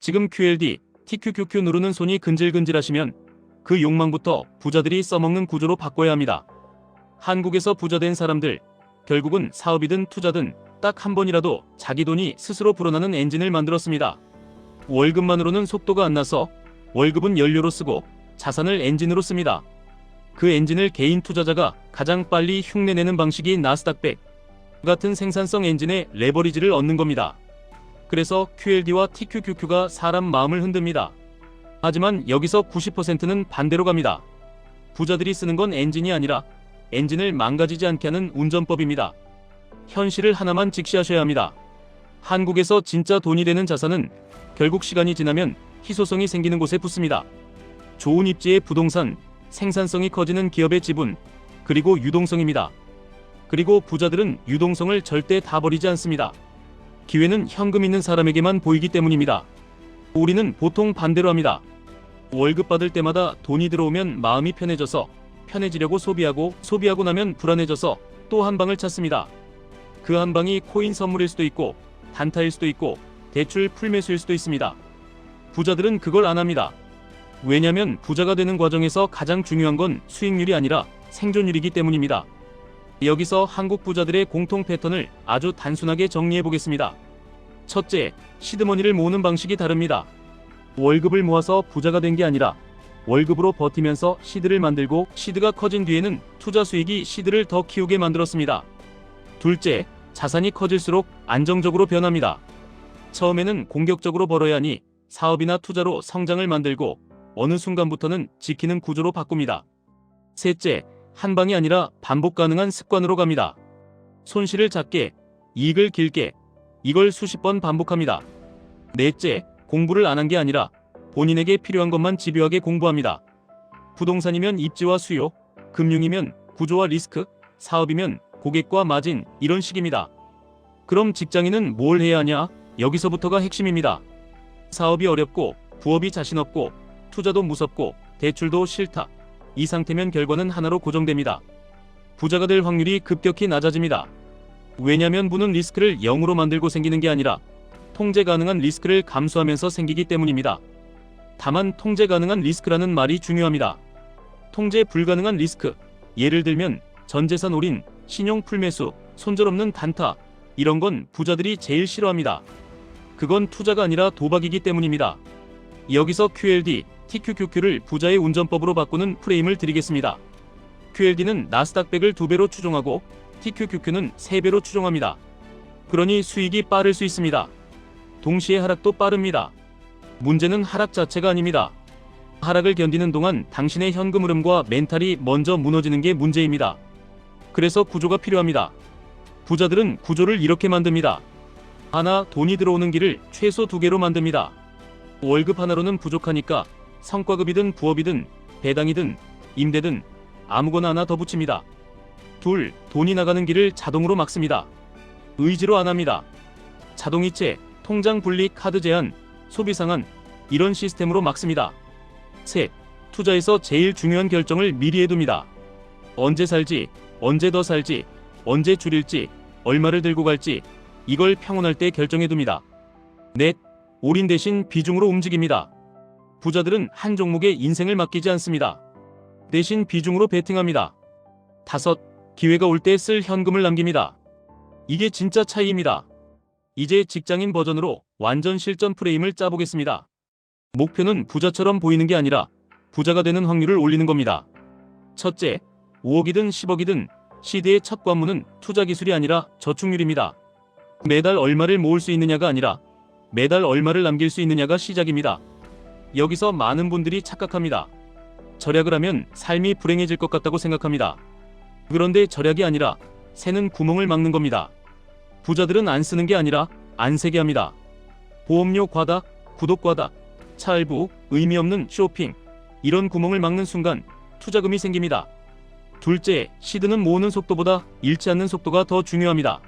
지금 QLD, TQQQ 누르는 손이 근질근질하시면 그 욕망부터 부자들이 써먹는 구조로 바꿔야 합니다. 한국에서 부자 된 사람들, 결국은 사업이든 투자든 딱 한 번이라도 자기 돈이 스스로 불어나는 엔진을 만들었습니다. 월급만으로는 속도가 안 나서 월급은 연료로 쓰고 자산을 엔진으로 씁니다. 그 엔진을 개인 투자자가 가장 빨리 흉내내는 방식이 나스닥 100 같은 생산성 엔진의 레버리지를 얻는 겁니다. 그래서 QLD와 TQQQ가 사람 마음을 흔듭니다. 하지만 여기서 90%는 반대로 갑니다. 부자들이 쓰는 건 엔진이 아니라 엔진을 망가지지 않게 하는 운전법입니다. 현실을 하나만 직시하셔야 합니다. 한국에서 진짜 돈이 되는 자산은 결국 시간이 지나면 희소성이 생기는 곳에 붙습니다. 좋은 입지의 부동산, 생산성이 커지는 기업의 지분, 그리고 유동성입니다. 그리고 부자들은 유동성을 절대 다 버리지 않습니다. 기회는 현금 있는 사람에게만 보이기 때문입니다. 우리는 보통 반대로 합니다. 월급 받을 때마다 돈이 들어오면 마음이 편해져서 편해지려고 소비하고 나면 불안해져서 또 한 방을 찾습니다. 그 한 방이 코인 선물일 수도 있고 단타일 수도 있고 대출 풀매수일 수도 있습니다. 부자들은 그걸 안 합니다. 왜냐면 부자가 되는 과정에서 가장 중요한 건 수익률이 아니라 생존율이기 때문입니다. 여기서 한국 부자들의 공통 패턴을 아주 단순하게 정리해 보겠습니다. 첫째, 시드머니를 모으는 방식이 다릅니다. 월급을 모아서 부자가 된 게 아니라 월급으로 버티면서 시드를 만들고 시드가 커진 뒤에는 투자 수익이 시드를 더 키우게 만들었습니다. 둘째, 자산이 커질수록 안정적으로 변합니다. 처음에는 공격적으로 벌어야 하니 사업이나 투자로 성장을 만들고 어느 순간부터는 지키는 구조로 바꿉니다. 셋째, 한 방이 아니라 반복 가능한 습관으로 갑니다. 손실을 작게, 이익을 길게, 이걸 수십 번 반복합니다. 넷째, 공부를 안 한 게 아니라 본인에게 필요한 것만 집요하게 공부합니다. 부동산이면 입지와 수요, 금융이면 구조와 리스크, 사업이면 고객과 마진, 이런 식입니다. 그럼 직장인은 뭘 해야 하냐? 여기서부터가 핵심입니다. 사업이 어렵고 부업이 자신 없고 투자도 무섭고 대출도 싫다. 이 상태면 결과는 하나로 고정됩니다. 부자가 될 확률이 급격히 낮아집니다. 왜냐면 부는 리스크를 0으로 만들고 생기는 게 아니라 통제 가능한 리스크를 감수하면서 생기기 때문입니다. 다만 통제 가능한 리스크라는 말이 중요합니다. 통제 불가능한 리스크, 예를 들면 전재산 올인, 신용 풀매수, 손절없는 단타, 이런 건 부자들이 제일 싫어합니다. 그건 투자가 아니라 도박이기 때문입니다. 여기서 QLD, TQQQ를 부자의 운전법으로 바꾸는 프레임을 드리겠습니다. QLD는 나스닥 100을 2배로 추종하고 TQQQ는 3배로 추종합니다. 그러니 수익이 빠를 수 있습니다. 동시에 하락도 빠릅니다. 문제는 하락 자체가 아닙니다. 하락을 견디는 동안 당신의 현금 흐름과 멘탈이 먼저 무너지는 게 문제입니다. 그래서 구조가 필요합니다. 부자들은 구조를 이렇게 만듭니다. 하나, 돈이 들어오는 길을 최소 2개로 만듭니다. 월급 하나로는 부족하니까 성과급이든 부업이든 배당이든 임대든 아무거나 하나 더 붙입니다. 둘, 돈이 나가는 길을 자동으로 막습니다. 의지로 안 합니다. 자동이체, 통장 분리, 카드 제한, 소비 상한, 이런 시스템으로 막습니다. 셋, 투자에서 제일 중요한 결정을 미리 해둡니다. 언제 살지, 언제 더 살지, 언제 줄일지, 얼마를 들고 갈지, 이걸 평온할 때 결정해둡니다. 넷, 올인 대신 비중으로 움직입니다. 부자들은 한 종목에 인생을 맡기지 않습니다. 대신 비중으로 베팅합니다. 다섯, 기회가 올 때 쓸 현금을 남깁니다. 이게 진짜 차이입니다. 이제 직장인 버전으로 완전 실전 프레임을 짜보겠습니다. 목표는 부자처럼 보이는 게 아니라 부자가 되는 확률을 올리는 겁니다. 첫째, 5억이든 10억이든 시드의 첫 관문은 투자 기술이 아니라 저축률입니다. 매달 얼마를 모을 수 있느냐가 아니라 매달 얼마를 남길 수 있느냐가 시작입니다. 여기서 많은 분들이 착각합니다. 절약을 하면 삶이 불행해질 것 같다고 생각합니다. 그런데 절약이 아니라 새는 구멍을 막는 겁니다. 부자들은 안 쓰는 게 아니라 안 세게 합니다. 보험료 과다, 구독 과다, 차 할부, 의미 없는 쇼핑, 이런 구멍을 막는 순간 투자금이 생깁니다. 둘째, 시드는 모으는 속도보다 잃지 않는 속도가 더 중요합니다.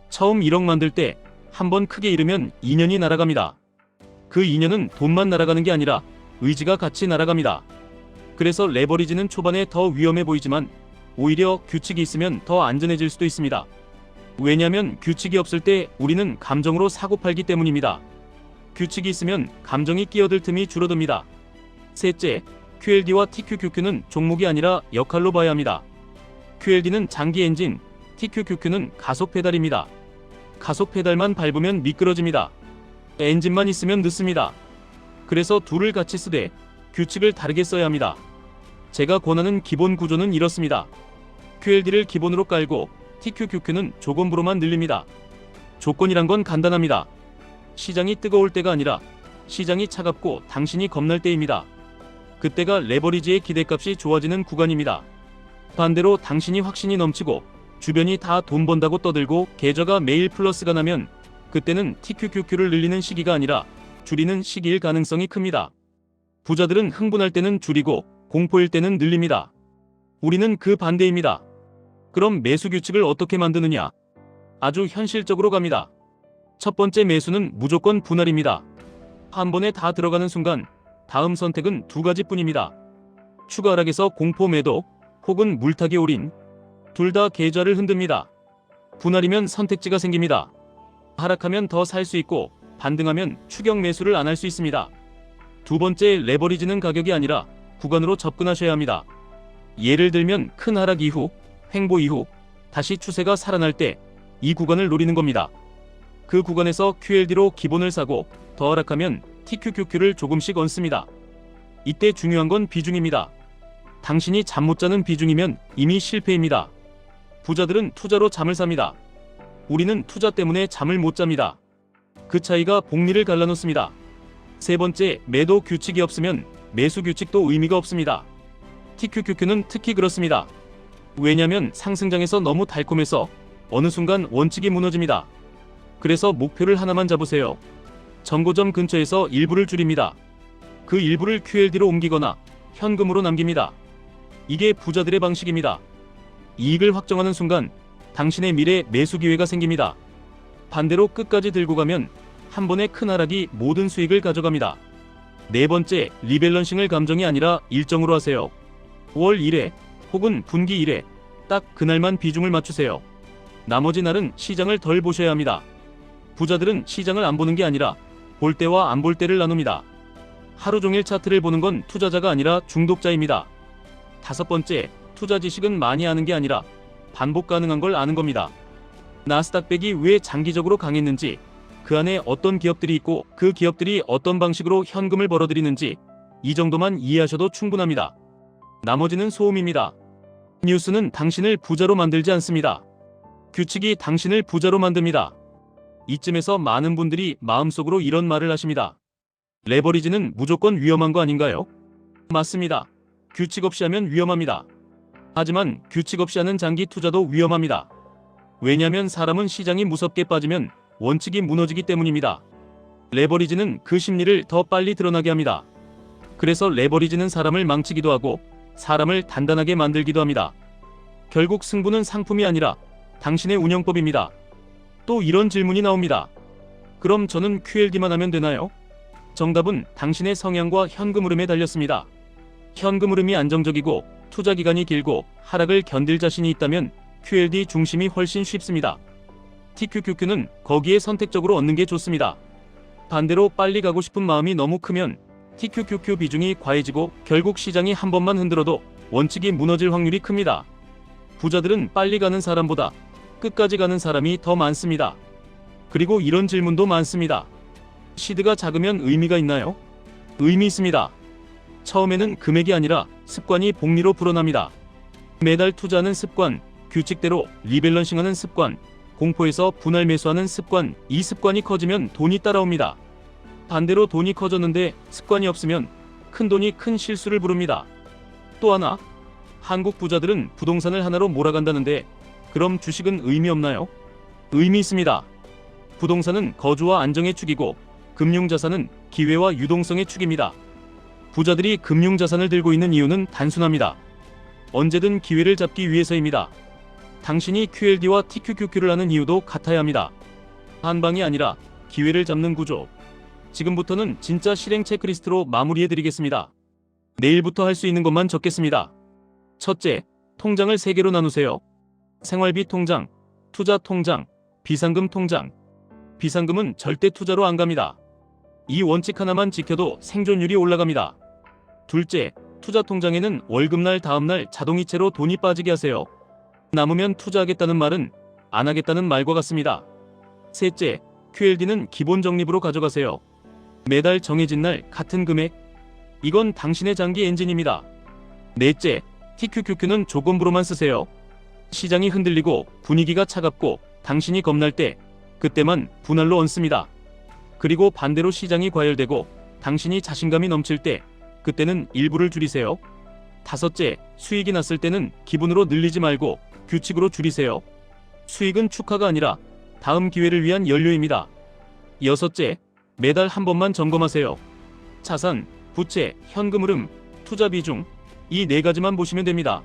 처음 1억 만들 때 한 번 크게 잃으면 2년이 날아갑니다. 그 2년은 돈만 날아가는 게 아니라 의지가 같이 날아갑니다. 그래서 레버리지는 초반에 더 위험해 보이지만 오히려 규칙이 있으면 더 안전해질 수도 있습니다. 왜냐면 규칙이 없을 때 우리는 감정으로 사고 팔기 때문입니다. 규칙이 있으면 감정이 끼어들 틈이 줄어듭니다. 셋째, QLD와 TQQQ는 종목이 아니라 역할로 봐야 합니다. QLD는 장기 엔진, TQQQ는 가속 페달입니다. 가속 페달만 밟으면 미끄러집니다. 엔진만 있으면 늦습니다. 그래서 둘을 같이 쓰되 규칙을 다르게 써야 합니다. 제가 권하는 기본 구조는 이렇습니다. QLD를 기본으로 깔고 TQQQ는 조건부로만 늘립니다. 조건이란 건 간단합니다. 시장이 뜨거울 때가 아니라 시장이 차갑고 당신이 겁날 때입니다. 그때가 레버리지의 기대값이 좋아지는 구간입니다. 반대로 당신이 확신이 넘치고 주변이 다 돈 번다고 떠들고 계좌가 매일 플러스가 나면 그때는 TQQQ를 늘리는 시기가 아니라 줄이는 시기일 가능성이 큽니다. 부자들은 흥분할 때는 줄이고 공포일 때는 늘립니다. 우리는 그 반대입니다. 그럼 매수 규칙을 어떻게 만드느냐? 아주 현실적으로 갑니다. 첫 번째 매수는 무조건 분할입니다. 한 번에 다 들어가는 순간 다음 선택은 두 가지뿐입니다. 추가 하락에서 공포 매도 혹은 물타기 올인. 둘 다 계좌를 흔듭니다. 분할이면 선택지가 생깁니다. 하락하면 더 살 수 있고 반등하면 추격 매수를 안 할 수 있습니다. 두 번째, 레버리지는 가격이 아니라 구간으로 접근하셔야 합니다. 예를 들면 큰 하락 이후, 횡보 이후 다시 추세가 살아날 때 이 구간을 노리는 겁니다. 그 구간에서 QLD로 기본을 사고 더 하락하면 TQQQ를 조금씩 얹습니다. 이때 중요한 건 비중입니다. 당신이 잠 못 자는 비중이면 이미 실패입니다. 부자들은 투자로 잠을 삽니다. 우리는 투자 때문에 잠을 못 잡니다. 그 차이가 복리를 갈라놓습니다. 세 번째, 매도 규칙이 없으면 매수 규칙도 의미가 없습니다. TQQQ는 특히 그렇습니다. 왜냐면 상승장에서 너무 달콤해서 어느 순간 원칙이 무너집니다. 그래서 목표를 하나만 잡으세요. 정고점 근처에서 일부를 줄입니다. 그 일부를 QLD로 옮기거나 현금으로 남깁니다. 이게 부자들의 방식입니다. 이익을 확정하는 순간 당신의 미래 매수 기회가 생깁니다. 반대로 끝까지 들고 가면 한 번의 큰 하락이 모든 수익을 가져갑니다. 네 번째, 리밸런싱을 감정이 아니라 일정으로 하세요. 5월 1회 혹은 분기 1회 딱 그날만 비중을 맞추세요. 나머지 날은 시장을 덜 보셔야 합니다. 부자들은 시장을 안 보는 게 아니라 볼 때와 안 볼 때를 나눕니다. 하루 종일 차트를 보는 건 투자자가 아니라 중독자입니다. 다섯 번째, 투자 지식은 많이 아는 게 아니라 반복 가능한 걸 아는 겁니다. 나스닥백이 왜 장기적으로 강했는지, 그 안에 어떤 기업들이 있고 그 기업들이 어떤 방식으로 현금을 벌어들이는지 이 정도만 이해하셔도 충분합니다. 나머지는 소음입니다. 뉴스는 당신을 부자로 만들지 않습니다. 규칙이 당신을 부자로 만듭니다. 이쯤에서 많은 분들이 마음속으로 이런 말을 하십니다. 레버리지는 무조건 위험한 거 아닌가요? 맞습니다. 규칙 없이 하면 위험합니다. 하지만 규칙 없이 하는 장기 투자도 위험합니다. 왜냐하면 사람은 시장이 무섭게 빠지면 원칙이 무너지기 때문입니다. 레버리지는 그 심리를 더 빨리 드러나게 합니다. 그래서 레버리지는 사람을 망치기도 하고 사람을 단단하게 만들기도 합니다. 결국 승부는 상품이 아니라 당신의 운영법입니다. 또 이런 질문이 나옵니다. 그럼 저는 QLD만 하면 되나요? 정답은 당신의 성향과 현금 흐름에 달렸습니다. 현금 흐름이 안정적이고 투자 기간이 길고 하락을 견딜 자신이 있다면 QLD 중심이 훨씬 쉽습니다. TQQQ는 거기에 선택적으로 얻는 게 좋습니다. 반대로 빨리 가고 싶은 마음이 너무 크면 TQQQ 비중이 과해지고 결국 시장이 한 번만 흔들어도 원칙이 무너질 확률이 큽니다. 부자들은 빨리 가는 사람보다 끝까지 가는 사람이 더 많습니다. 그리고 이런 질문도 많습니다. 시드가 작으면 의미가 있나요? 의미 있습니다. 처음에는 금액이 아니라 습관이 복리로 불어납니다. 매달 투자하는 습관, 규칙대로 리밸런싱하는 습관, 공포에서 분할 매수하는 습관, 이 습관이 커지면 돈이 따라옵니다. 반대로 돈이 커졌는데 습관이 없으면 큰 돈이 큰 실수를 부릅니다. 또 하나, 한국 부자들은 부동산을 하나로 몰아간다는데 그럼 주식은 의미 없나요? 의미 있습니다. 부동산은 거주와 안정의 축이고 금융자산은 기회와 유동성의 축입니다. 부자들이 금융자산을 들고 있는 이유는 단순합니다. 언제든 기회를 잡기 위해서입니다. 당신이 QLD와 TQQQ를 하는 이유도 같아야 합니다. 한 방이 아니라 기회를 잡는 구조. 지금부터는 진짜 실행 체크리스트로 마무리해드리겠습니다. 내일부터 할 수 있는 것만 적겠습니다. 첫째, 통장을 3개로 나누세요. 생활비 통장, 투자 통장, 비상금 통장. 비상금은 절대 투자로 안 갑니다. 이 원칙 하나만 지켜도 생존율이 올라갑니다. 둘째, 투자 통장에는 월급날 다음날 자동이체로 돈이 빠지게 하세요. 남으면 투자하겠다는 말은 안 하겠다는 말과 같습니다. 셋째, QLD는 기본 적립으로 가져가세요. 매달 정해진 날 같은 금액. 이건 당신의 장기 엔진입니다. 넷째, TQQQ는 조건부로만 쓰세요. 시장이 흔들리고 분위기가 차갑고 당신이 겁날 때 그때만 분할로 얹습니다. 그리고 반대로 시장이 과열되고 당신이 자신감이 넘칠 때 그때는 일부를 줄이세요. 다섯째, 수익이 났을 때는 기분으로 늘리지 말고 규칙으로 줄이세요. 수익은 축하가 아니라 다음 기회를 위한 연료입니다. 여섯째, 매달 한 번만 점검하세요. 자산, 부채, 현금 흐름, 투자 비중, 이 네 가지만 보시면 됩니다.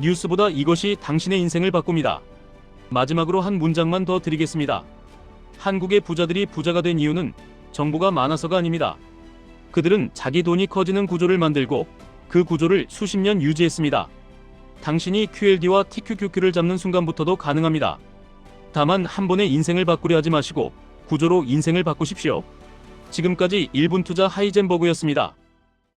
뉴스보다 이것이 당신의 인생을 바꿉니다. 마지막으로 한 문장만 더 드리겠습니다. 한국의 부자들이 부자가 된 이유는 정보가 많아서가 아닙니다. 그들은 자기 돈이 커지는 구조를 만들고 그 구조를 수십 년 유지했습니다. 당신이 QLD와 TQQQ를 잡는 순간부터도 가능합니다. 다만 한 번에 인생을 바꾸려 하지 마시고 구조로 인생을 바꾸십시오. 지금까지 1분 투자 하이젠버그였습니다.